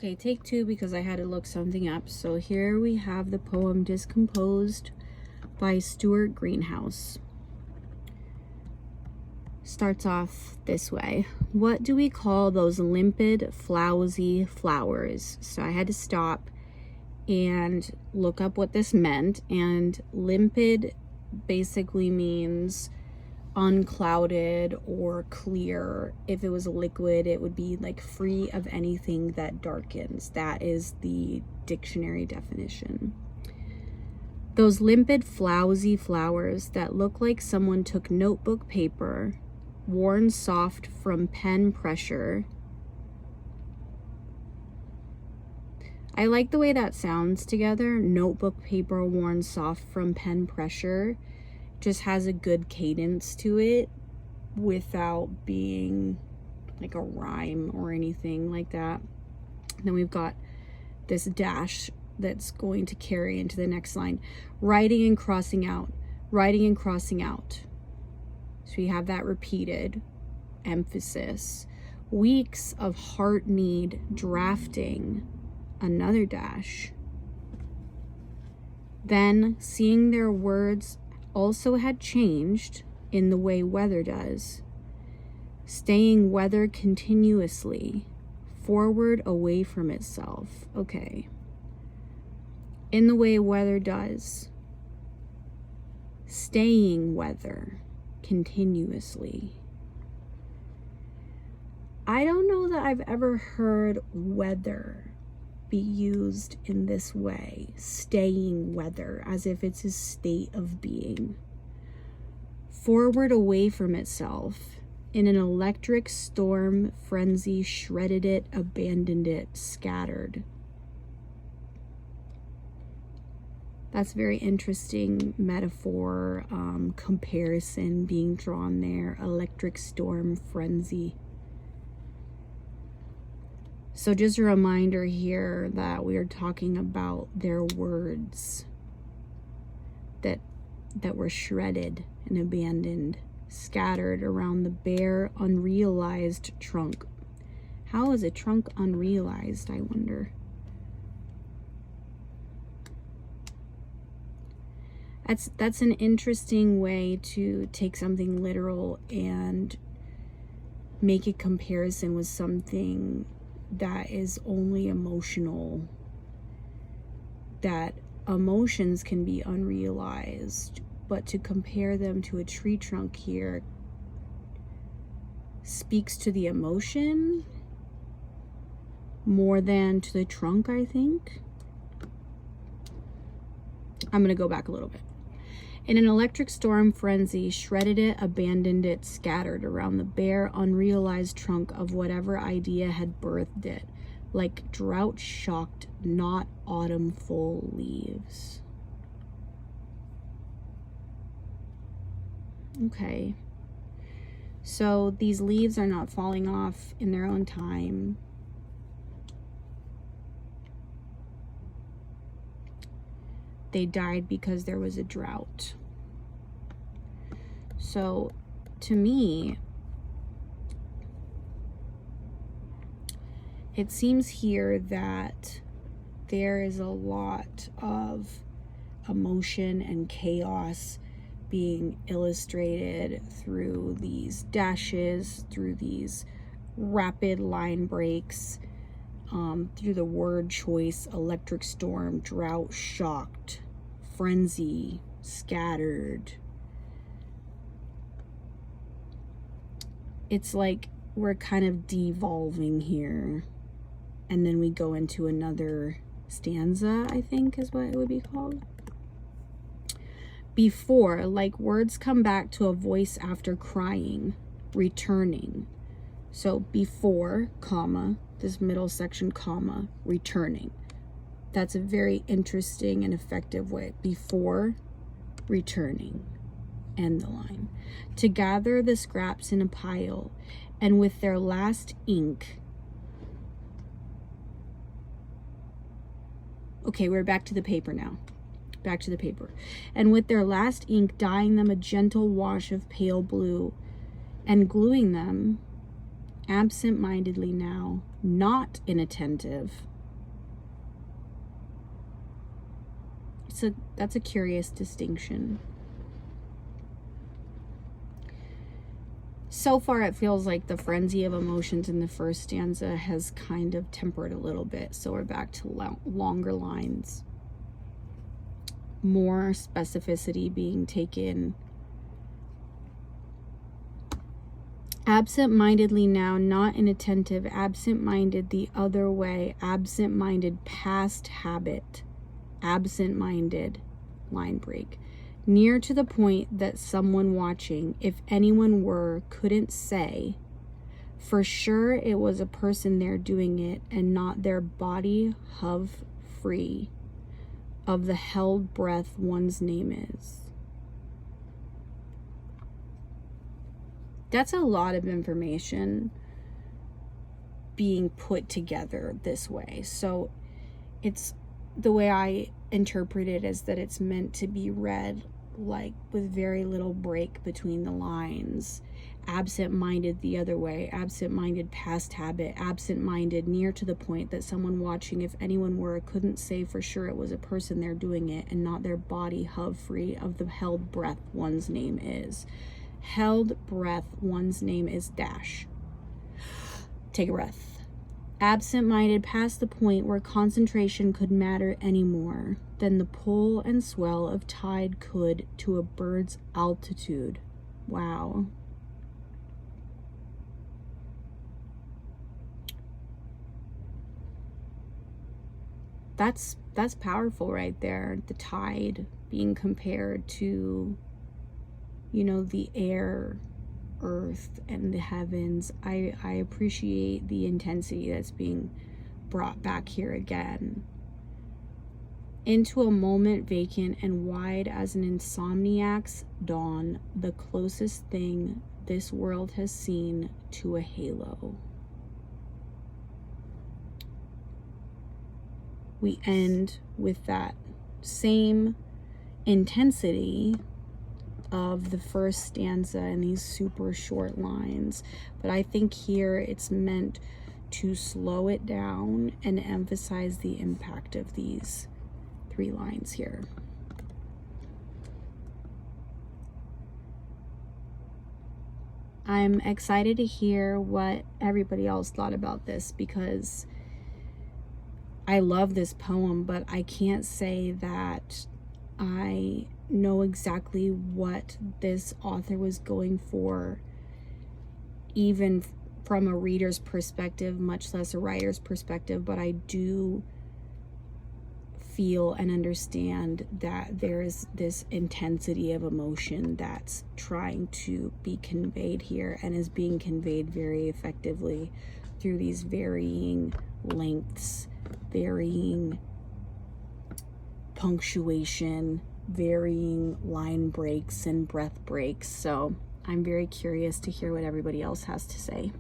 Okay, take two because I had to look something up. So here we have the poem Discomposed by Stuart Greenhouse. Starts off this way. What do we call those limpid, flowsy flowers? So I had to stop and look up what this meant. And limpid basically means unclouded or clear. If it was a liquid, it would be like free of anything that darkens. That is the dictionary definition. Those limpid, flowsy flowers that look like someone took notebook paper, worn soft from pen pressure. I like the way that sounds together. Notebook paper worn soft from pen pressure. Just has a good cadence to it without being like a rhyme or anything like that. Then we've got this dash that's going to carry into the next line. Writing and crossing out, writing and crossing out. So we have that repeated emphasis. Weeks of heart need drafting, another dash. Then seeing their words also had changed in the way weather does. Staying weather continuously, forward away from itself. Okay. In the way weather does. Staying weather continuously. I don't know that I've ever heard weather be used in this way, staying weather, as if it's a state of being. Forward away from itself, in an electric storm frenzy, shredded it, abandoned it, scattered. That's very interesting metaphor, comparison being drawn there, electric storm frenzy. So just a reminder here that we are talking about their words that were shredded and abandoned, scattered around the bare, unrealized trunk. How is a trunk unrealized, I wonder? That's an interesting way to take something literal and make a comparison with something that is only emotional, that emotions can be unrealized, but to compare them to a tree trunk here speaks to the emotion more than to the trunk, I think. I'm gonna go back a little bit. In an electric storm frenzy, shredded it, abandoned it, scattered around the bare, unrealized trunk of whatever idea had birthed it, like drought-shocked, not autumn-full leaves. Okay. So these leaves are not falling off in their own time. They died because there was a drought. So to me, it seems here that there is a lot of emotion and chaos being illustrated through these dashes, through these rapid line breaks, through the word choice: electric storm, drought, shocked, frenzy, scattered. It's like we're kind of devolving here, and then we go into another stanza, I think is what it would be called. Before, like words come back to a voice after crying, returning. So before, comma, this middle section, comma, returning. That's a very interesting and effective way. Before, returning. End the line. To gather the scraps in a pile, and with their last ink. Okay, we're back to the paper now. Back to the paper. And with their last ink, dyeing them a gentle wash of pale blue, and gluing them absent-mindedly now, not inattentive, that's a curious distinction. So far, it feels like the frenzy of emotions in the first stanza has kind of tempered a little bit. So we're back to longer lines. More specificity being taken. Absent-mindedly now, not inattentive, absent-minded the other way, absent-minded past habit, absent-minded, line break. Near to the point that someone watching, if anyone were, couldn't say for sure it was a person there doing it and not their body hove free of the held breath one's name is. That's a lot of information being put together this way. So it's, the way I interpret it is that it's meant to be read like with very little break between the lines. Absent-minded the other way, absent-minded past habit, absent-minded near to the point that someone watching, if anyone were, couldn't say for sure it was a person there doing it and not their body hove free of the held breath one's name is. Held breath one's name is dash. Take a breath. Absent-minded past the point where concentration could matter anymore than the pull and swell of tide could to a bird's altitude. Wow. That's powerful right there. The tide being compared to, you know, the air, earth, and the heavens. I appreciate the intensity that's being brought back here again. Into a moment vacant and wide as an insomniac's dawn, the closest thing this world has seen to a halo. We end with that same intensity of the first stanza in these super short lines, but I think here it's meant to slow it down and emphasize the impact of these 3 lines here. I'm excited to hear what everybody else thought about this, because I love this poem, but I can't say that I know exactly what this author was going for, even from a reader's perspective, much less a writer's perspective, but I do feel and understand that there is this intensity of emotion that's trying to be conveyed here and is being conveyed very effectively through these varying lengths, varying punctuation, varying line breaks and breath breaks. So I'm very curious to hear what everybody else has to say.